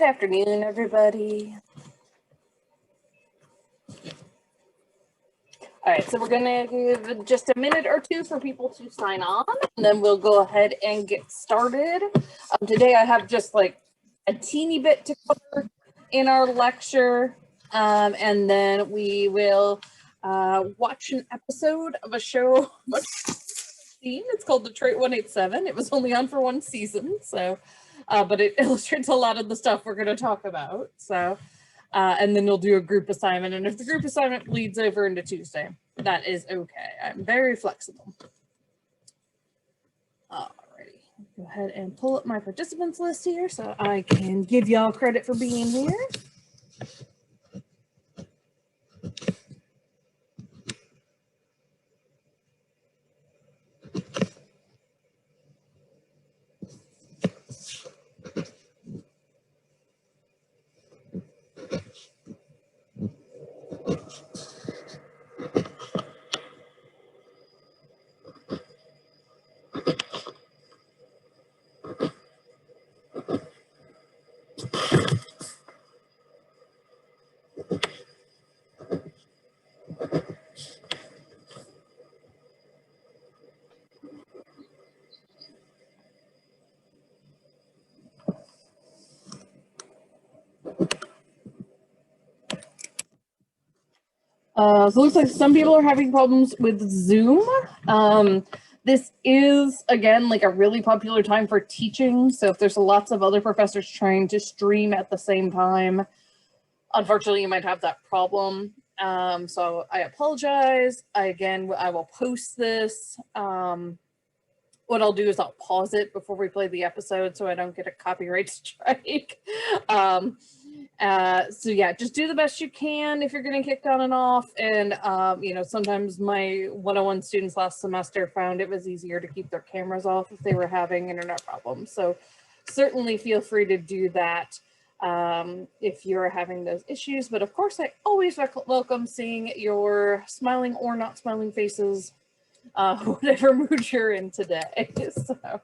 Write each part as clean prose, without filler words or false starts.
Good afternoon, everybody. All right, so we're going to give just a minute or two for people to sign on, and then we'll go ahead and get started. Today I have just like a teeny bit to cover in our lecture, and then we will watch an episode of a show. It's called Detroit 187. It was only on for one season, so but it illustrates a lot of the stuff we're going to talk about. So. And then we'll do a group assignment. And if the group assignment bleeds over into Tuesday, that is okay. I'm very flexible. Alrighty, go ahead and pull up my participants list here so I can give y'all credit for being here. So it looks like some people are having problems with Zoom. This is, again, like a really popular time for teaching. So if there's lots of other professors trying to stream at the same time, unfortunately, you might have that problem. So I apologize. I will post this. What I'll do is I'll pause it before we play the episode so I don't get a copyright strike. So yeah, just do the best you can if you're getting kicked on and off. And, you know, sometimes my 101 students last semester found it was easier to keep their cameras off if they were having internet problems. So certainly feel free to do that if you're having those issues. But of course, I always welcome seeing your smiling or not smiling faces, whatever mood you're in today. So,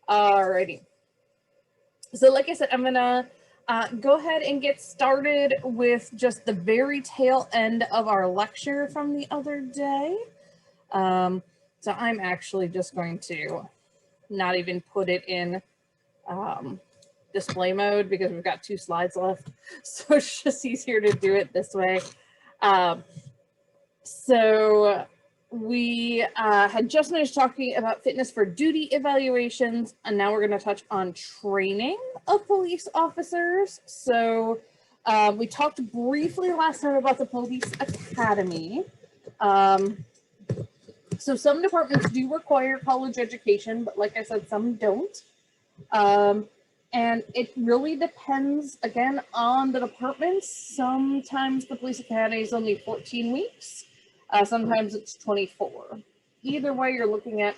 alrighty. So like I said, I'm gonna go ahead and get started with just the very tail end of our lecture from the other day. So I'm actually just going to not even put it in display mode because we've got 2 slides left. So it's just easier to do it this way. So we had just finished talking about fitness for duty evaluations, and now we're going to touch on training of police officers. So we talked briefly last time about the police academy. So some departments do require college education, but like I said, some don't. And it really depends, again, on the departments. Sometimes the police academy is only 14 weeks. Sometimes it's 24. Either way, you're looking at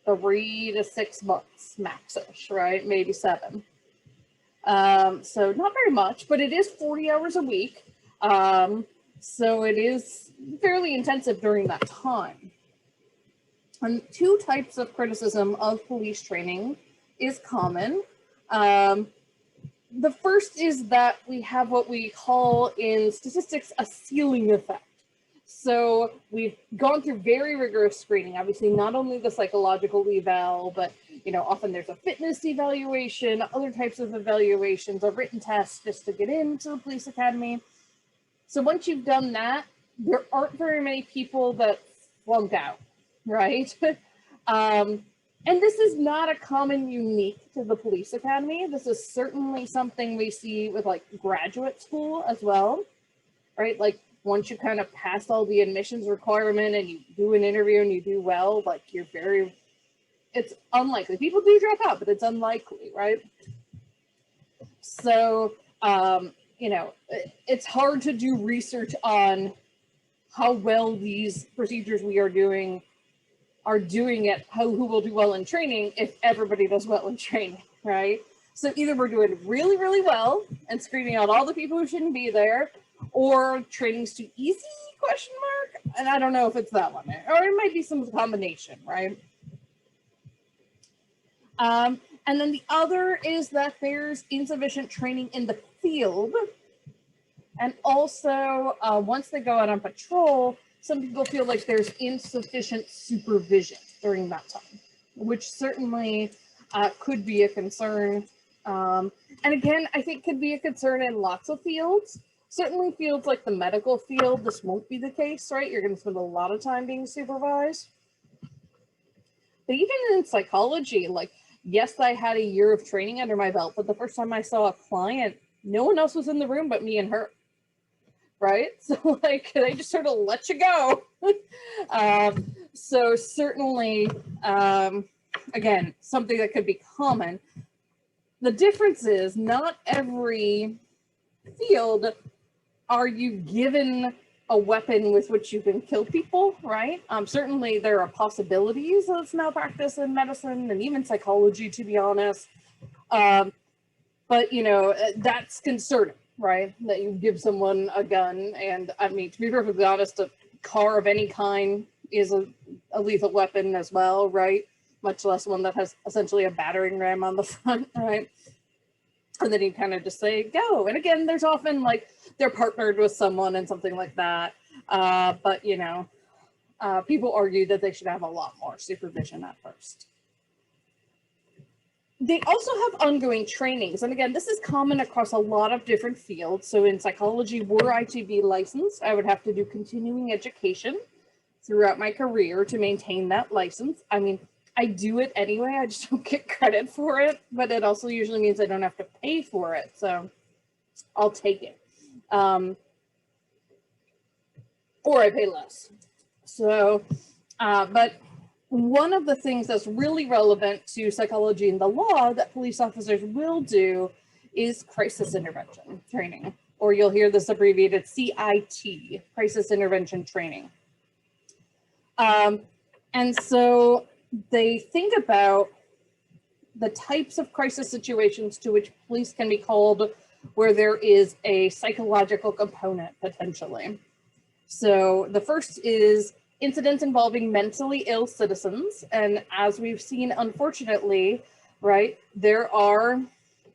3 to 6 months max-ish, right? Maybe 7. So not very much, but it is 40 hours a week. So it is fairly intensive during that time. And 2 types of criticism of police training is common. The first is that we have what we call in statistics a ceiling effect. So we've gone through very rigorous screening, obviously not only the psychological eval, but you know, often there's a fitness evaluation, other types of evaluations, a written test just to get into the police academy. So once you've done that, there aren't very many people that flunk out, right? And this is not a common unique to the police academy. This is certainly something we see with like graduate school as well, right? Like once you kind of pass all the admissions requirement and you do an interview and you do well, like it's unlikely. People do drop out, but it's unlikely, right? So, you know, it's hard to do research on how well these procedures we are doing it, who will do well in training if everybody does well in training, right? So either we're doing really, really well and screening out all the people who shouldn't be there, or training's too easy, question mark? And I don't know if it's that one, or it might be some combination, right? And then the other is that there's insufficient training in the field. And also, once they go out on patrol, some people feel like there's insufficient supervision during that time, which certainly could be a concern. And again, I think could be a concern in lots of fields. Certainly fields like the medical field, this won't be the case, right? You're going to spend a lot of time being supervised. But even in psychology, like, yes, I had a year of training under my belt, but the first time I saw a client, no one else was in the room but me and her, right? So like, they just sort of let you go. So certainly, again, something that could be common. The difference is not every field are you given a weapon with which you can kill people, right? Certainly there are possibilities of malpractice in medicine and even psychology, to be honest. But, you know, that's concerning, right? That you give someone a gun. And I mean, to be perfectly honest, a car of any kind is a lethal weapon as well, right? Much less one that has essentially a battering ram on the front, right? And then you kind of just say, go. And again, there's often like, they're partnered with someone and something like that. But, you know, people argue that they should have a lot more supervision at first. They also have ongoing trainings. And again, this is common across a lot of different fields. So in psychology, were I to be licensed, I would have to do continuing education throughout my career to maintain that license. I mean, I do it anyway, I just don't get credit for it, but it also usually means I don't have to pay for it. So I'll take it. Or I pay less. So, but one of the things that's really relevant to psychology and the law that police officers will do is crisis intervention training, or you'll hear this abbreviated CIT, crisis intervention training. And so they think about the types of crisis situations to which police can be called where there is a psychological component potentially. So the first is incidents involving mentally ill citizens. And as we've seen, unfortunately, right, there are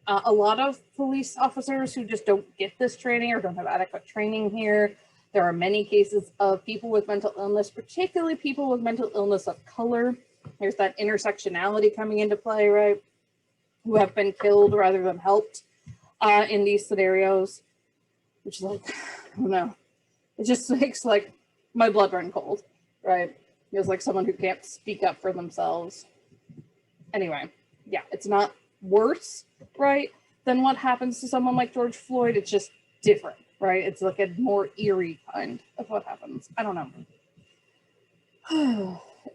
a lot of police officers who just don't get this training or don't have adequate training here. There are many cases of people with mental illness, particularly people with mental illness of color. There's that intersectionality coming into play, right? Who have been killed rather than helped in these scenarios, which is like, I don't know. It just makes like my blood run cold, right? Feels like someone who can't speak up for themselves. Anyway, yeah, it's not worse, right, than what happens to someone like George Floyd. It's just different, right? It's like a more eerie kind of what happens. I don't know.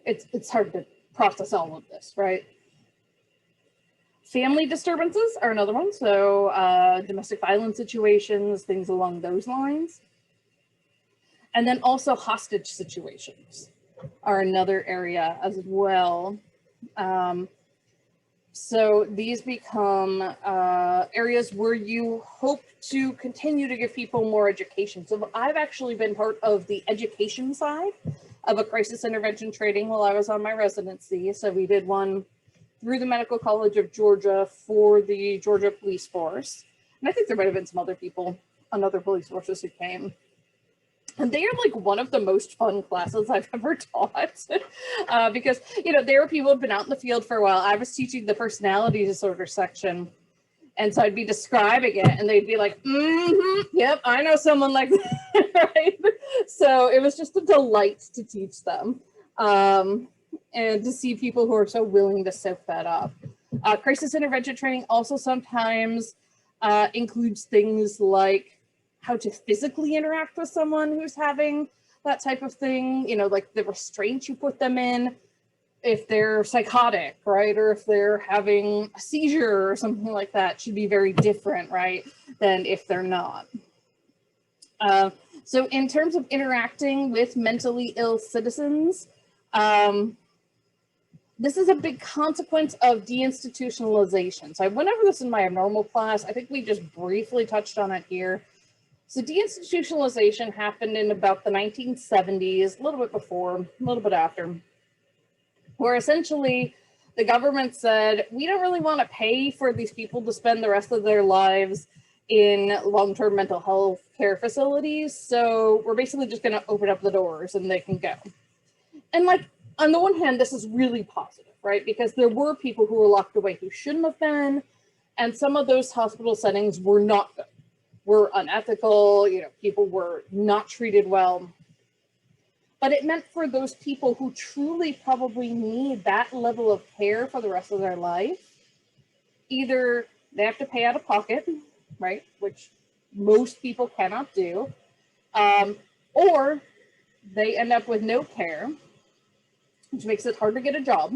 It's hard to process all of this, right? Family disturbances are another one. So domestic violence situations, things along those lines. And then also hostage situations are another area as well. So these become areas where you hope to continue to give people more education. So I've actually been part of the education side of a crisis intervention training while I was on my residency. So we did one through the Medical College of Georgia for the Georgia Police Force. And I think there might have been some other people on other police forces who came. And they are like one of the most fun classes I've ever taught because, you know, there were people who've been out in the field for a while. I was teaching the personality disorder section. And so I'd be describing it and they'd be like, yep, I know someone like that, right? So it was just a delight to teach them and to see people who are so willing to soak that up. Crisis intervention training also sometimes includes things like how to physically interact with someone who's having that type of thing, you know, like the restraints you put them in, if they're psychotic, right? Or if they're having a seizure or something like that, should be very different, right? Than if they're not. So in terms of interacting with mentally ill citizens, this is a big consequence of deinstitutionalization. So I went over this in my abnormal class. I think we just briefly touched on it here. So deinstitutionalization happened in about the 1970s, a little bit before, a little bit after, where essentially The government said, we don't really want to pay for these people to spend the rest of their lives in long-term mental health care facilities, so we're basically just going to open up the doors and they can go. And like, on the one hand, this is really positive, right? Because there were people who were locked away who shouldn't have been, and some of those hospital settings were not good, were unethical, people were not treated well. But it meant for those people who truly probably need that level of care for the rest of their life, either they have to pay out of pocket, right, which most people cannot do, or they end up with no care, which makes it hard to get a job,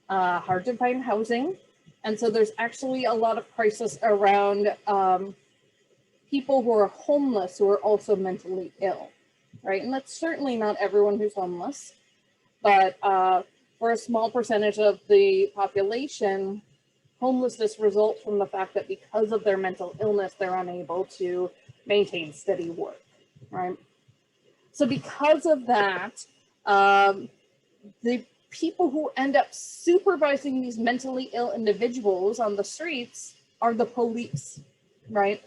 hard to find housing. And so there's actually a lot of crisis around people who are homeless who are also mentally ill, right? And that's certainly not everyone who's homeless, but for a small percentage of the population, homelessness results from the fact that because of their mental illness, they're unable to maintain steady work, right? So because of that, the people who end up supervising these mentally ill individuals on the streets are the police, right?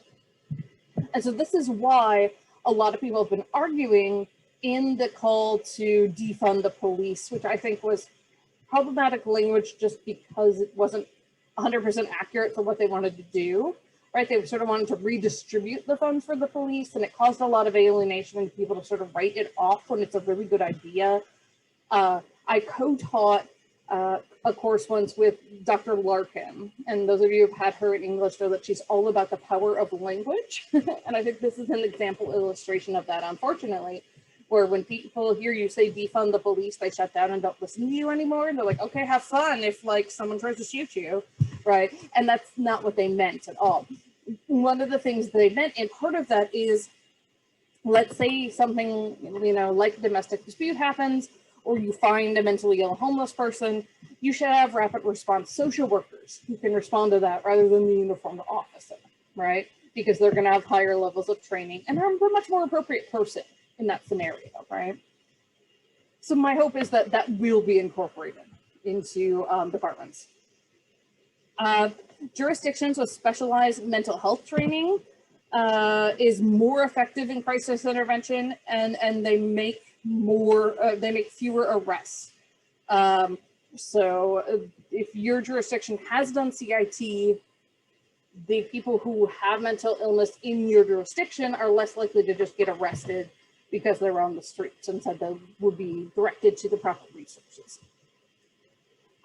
And so this is why a lot of people have been arguing in the call to defund the police, which I think was problematic language just because it wasn't 100% accurate for what they wanted to do, right? They sort of wanted to redistribute the funds for the police, and it caused a lot of alienation and people to sort of write it off when it's a really good idea. I co-taught a course once with Dr. Larkin, and those of you who've had her in English know that she's all about the power of language. And I think this is an example illustration of that, unfortunately, where when people hear you say defund the police, they shut down and don't listen to you anymore. And they're like, okay, have fun if like someone tries to shoot you, right? And that's not what they meant at all. One of the things they meant, and part of that is, let's say something, like a domestic dispute happens, or you find a mentally ill homeless person, you should have rapid response social workers who can respond to that rather than the uniformed officer, right? Because they're gonna have higher levels of training and are a much more appropriate person in that scenario, right? So my hope is that that will be incorporated into departments. Jurisdictions with specialized mental health training is more effective in crisis intervention, and they make fewer arrests. So if your jurisdiction has done CIT, the people who have mental illness in your jurisdiction are less likely to just get arrested because they're on the streets. Instead, they would be directed to the proper resources.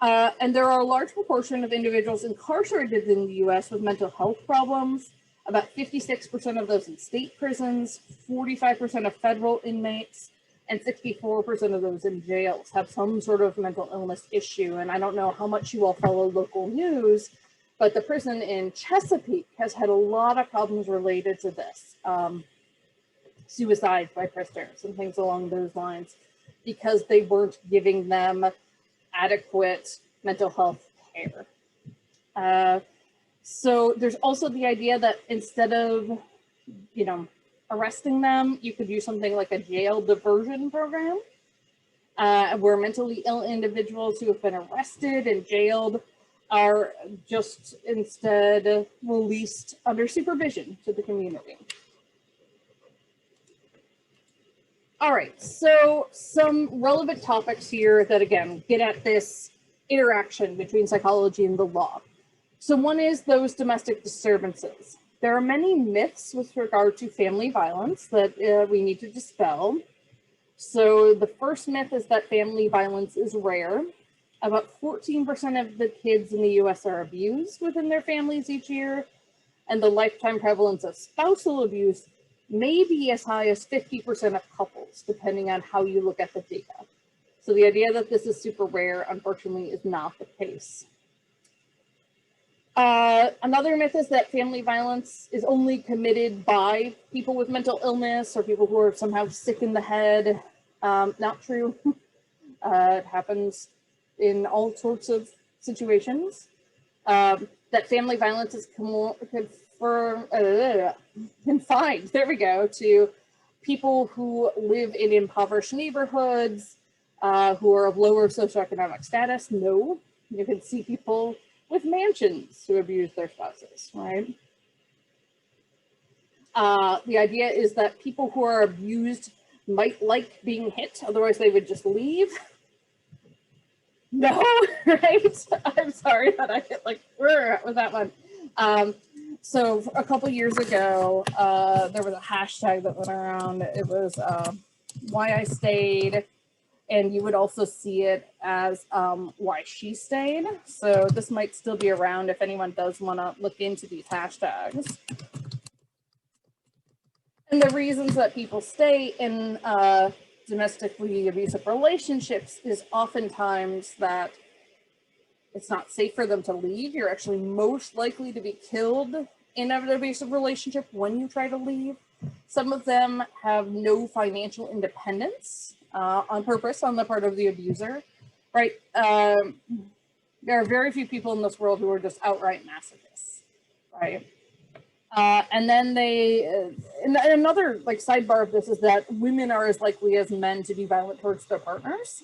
And there are a large proportion of individuals incarcerated in the US with mental health problems. About 56% of those in state prisons, 45% of federal inmates, and 64% of those in jails have some sort of mental illness issue. And I don't know how much you all follow local news, but the prison in Chesapeake has had a lot of problems related to this. Suicides by prisoners and things along those lines, because they weren't giving them adequate mental health care. So there's also the idea that instead of, arresting them, you could do something like a jail diversion program, where mentally ill individuals who have been arrested and jailed are just instead released under supervision to the community. All right, so some relevant topics here that, again, get at this interaction between psychology and the law. So one is those domestic disturbances. There are many myths with regard to family violence that we need to dispel. So the first myth is that family violence is rare. About 14% of the kids in the US are abused within their families each year, and the lifetime prevalence of spousal abuse may be as high as 50% of couples, depending on how you look at the data. So the idea that this is super rare, unfortunately, is not the case. Another myth is that family violence is only committed by people with mental illness or people who are somehow sick in the head. Not true. It happens in all sorts of situations. That family violence is confined, there we go, to people who live in impoverished neighborhoods, who are of lower socioeconomic status. No, You can see people with mansions who abuse their spouses, right? The idea is that people who are abused might like being hit, otherwise they would just leave. No, right? I'm sorry that I hit like with that one. So a couple years ago, there was a hashtag that went around. It was why I stayed, and you would also see it as why she stayed. So this might still be around if anyone does want to look into these hashtags. And the reasons that people stay in domestically abusive relationships is oftentimes that it's not safe for them to leave. You're actually most likely to be killed in an abusive relationship when you try to leave. Some of them have no financial independence on purpose on the part of the abuser, right? There are very few people in this world who are just outright masochists, right? And then and another like sidebar of this is that women are as likely as men to be violent towards their partners.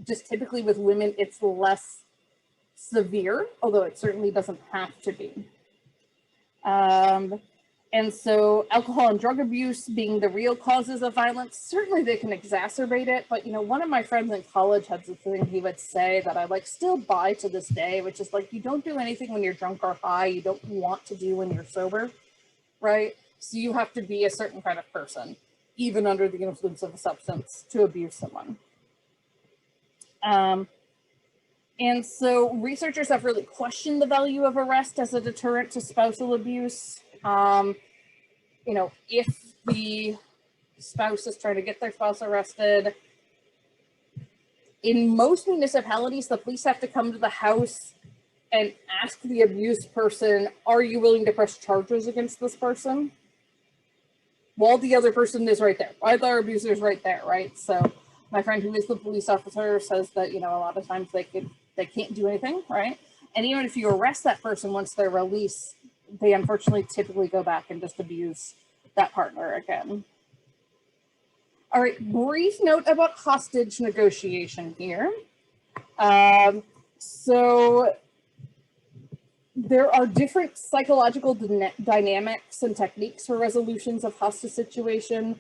Just typically with women, it's less severe, although it certainly doesn't have to be. And so alcohol and drug abuse being the real causes of violence, certainly they can exacerbate it. But, you know, one of my friends in college had this thing he would say that I like still buy to this day, which is like, you don't do anything when you're drunk or high, you don't want to do when you're sober, right? So you have to be a certain kind of person, even under the influence of a substance, to abuse someone. And so researchers have really questioned the value of arrest as a deterrent to spousal abuse. You know, if the spouse is trying to get their spouse arrested, in most municipalities, the police have to come to the house and ask the abused person, are you willing to press charges against this person? While the other person is right there, while their abuser is right there, right? So my friend who is the police officer says that, you know, a lot of times they can't do anything, right? And even if you arrest that person once they're released, they unfortunately typically go back and just abuse that partner again. All right, brief note about hostage negotiation here. So there are different psychological dynamics and techniques for resolutions of hostage situation,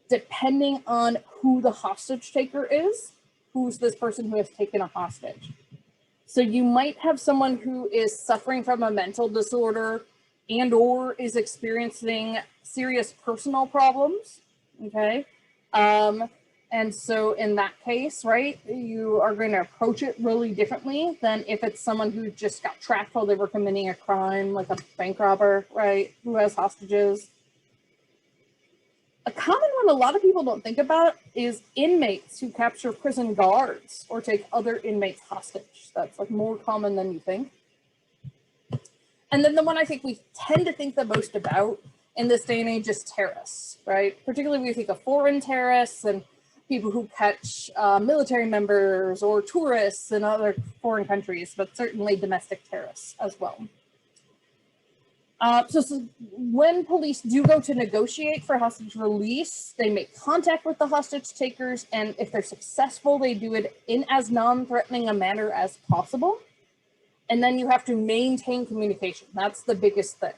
depending on who the hostage taker is, who's this person who has taken a hostage. So you might have someone who is suffering from a mental disorder and or is experiencing serious personal problems, okay? And so in that case, right, you are going to approach it really differently than if it's someone who just got trapped while they were committing a crime, like a bank robber, right, who has hostages. A common one a lot of people don't think about is inmates who capture prison guards or take other inmates hostage. That's like more common than you think. And then the one I think we tend to think the most about in this day and age is terrorists, right? Particularly when you think of foreign terrorists and people who catch military members or tourists in other foreign countries, but certainly domestic terrorists as well. So when police do go to negotiate for hostage release, they make contact with the hostage takers, and if they're successful, they do it in as non-threatening a manner as possible. And then you have to maintain communication. That's the biggest thing.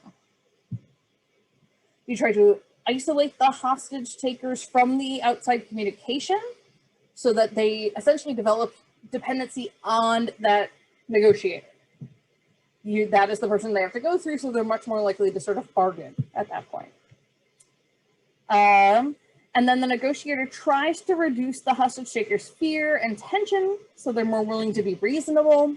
You try to isolate the hostage takers from the outside communication so that they essentially develop dependency on that negotiator. That is the person they have to go through, so they're much more likely to sort of bargain at that point. And then the negotiator tries to reduce the hostage taker's fear and tension, so they're more willing to be reasonable.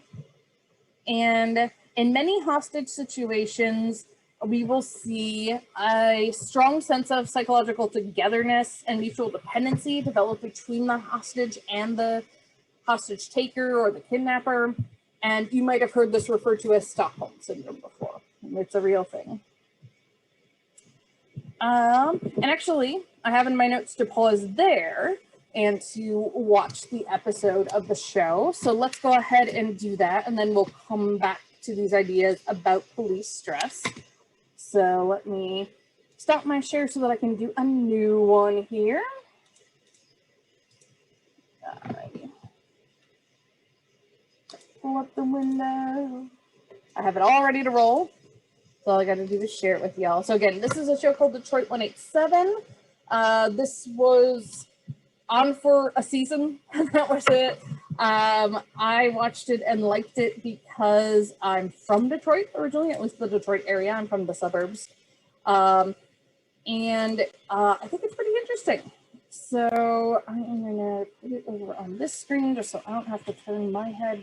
And in many hostage situations, we will see a strong sense of psychological togetherness and mutual dependency develop between the hostage and the hostage taker or the kidnapper. And you might have heard this referred to as Stockholm Syndrome before. It's a real thing. And actually, I have in my notes to pause there and to watch the episode of the show. So let's go ahead and do that, and then we'll come back to these ideas about police stress. So let me stop my share so that I can do a new one here. Alrighty. pull up the window. I have it all ready to roll. So all I got to do is share it with y'all. So again, this is a show called Detroit 187. This was on for a season. That was it. I watched it and liked it because I'm from Detroit originally, at least the Detroit area. I'm from the suburbs. And I think it's pretty interesting. So I am going to put it over on this screen just so I don't have to turn my head